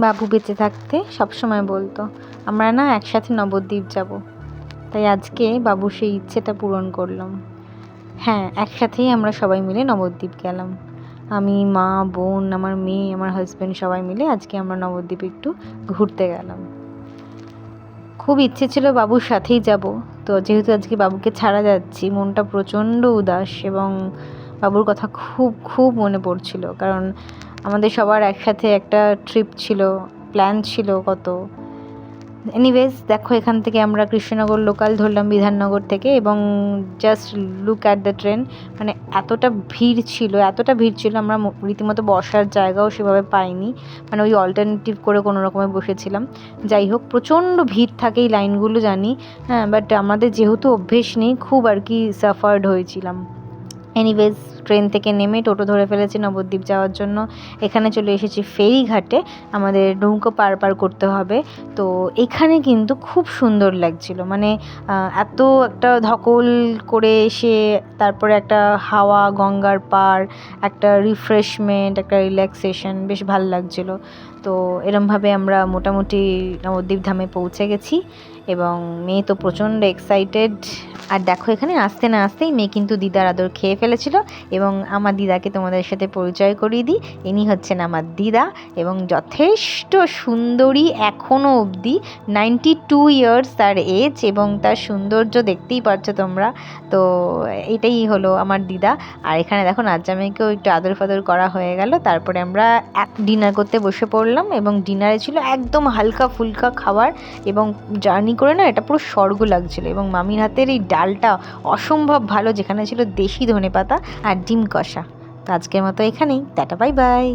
বাবু বেঁচে থাকতে সবসময় বলতো আমরা না একসাথে নবদ্বীপ যাব, তাই আজকে বাবুর সেই ইচ্ছেটা পূরণ করলাম। হ্যাঁ, একসাথেই আমরা সবাই মিলে নবদ্বীপ গেলাম। আমি, মা, বোন, আমার মেয়ে, আমার হাজব্যান্ড সবাই মিলে আজকে আমরা নবদ্বীপ একটু ঘুরতে গেলাম। খুব ইচ্ছে ছিল বাবুর সাথেই যাব, তো যেহেতু আজকে বাবুকে ছাড়া যাচ্ছি মনটা প্রচণ্ড উদাস এবং বাবুর কথা খুব খুব মনে পড়ছিল, কারণ আমাদের সবার একসাথে একটা ট্রিপ ছিল, প্ল্যান ছিল কত। এনিওয়েজ দেখো, এখান থেকে আমরা কৃষ্ণনগর লোকাল ধরলাম বিধাননগর থেকে, এবং just look at the train. মানে এতটা ভিড় ছিল আমরা রীতিমতো বসার জায়গাও সেভাবে পাইনি, মানে ওই অল্টারনেটিভ করে কোনো রকমে বসেছিলাম। যাই হোক, প্রচণ্ড ভিড় থাকে এই লাইনগুলো জানি, হ্যাঁ, বাট আমাদের যেহেতু অভ্যেস নেই খুব আর কি সাফার্ড হয়েছিলাম। এনিওয়েজ ট্রেন থেকে নেমে টোটো ধরে ফেলেছি নবদ্বীপ যাওয়ার জন্য। এখানে চলে এসেছি ফেরিঘাটে, আমাদের নৌকো পার করতে হবে। তো এখানে কিন্তু খুব সুন্দর লাগছিল, মানে এত একটা ধকল করে এসে তারপরে একটা হাওয়া, গঙ্গার পার, একটা রিফ্রেশমেন্ট, একটা রিল্যাক্সেশন, বেশ ভালো লাগছিলো। তো এরমভাবে আমরা মোটামুটি নবদ্বীপ ধামে পৌঁছে গেছি এবং মেয়ে তো প্রচণ্ড এক্সাইটেড। আর দেখো, এখানে আসতে না আসতেই মেয়ে কিন্তু দিদার আদর খেয়ে ফেলেছিল, এবং আমার দিদাকে তোমাদের সাথে পরিচয় করিয়ে দিই। ইনি হচ্ছেন আমার দিদা এবং যথেষ্ট সুন্দরী এখনও অবধি। 92 ইয়ার্স তার এজ, এবং তার সৌন্দর্য দেখতেই পারছো তোমরা। তো এটাই হলো আমার দিদা। আর এখানে দেখো নাজ্জামেকেও একটু আদর ফাদর করা হয়ে গেল। তারপরে আমরা ডিনার করতে বসে পড়লাম, এবং ডিনারে ছিল একদম হালকা ফুলকা খাবার, এবং জার্নি করে না এটা পুরো স্বর্গ লাগছিল। এবং মামির হাতের এই ডালটা অসম্ভব ভালো, যেখানে ছিল দেশি ধনেপাতা আর ডিম কষা। তো আজকের মতো এখানেই, টাটা, বাই বাই।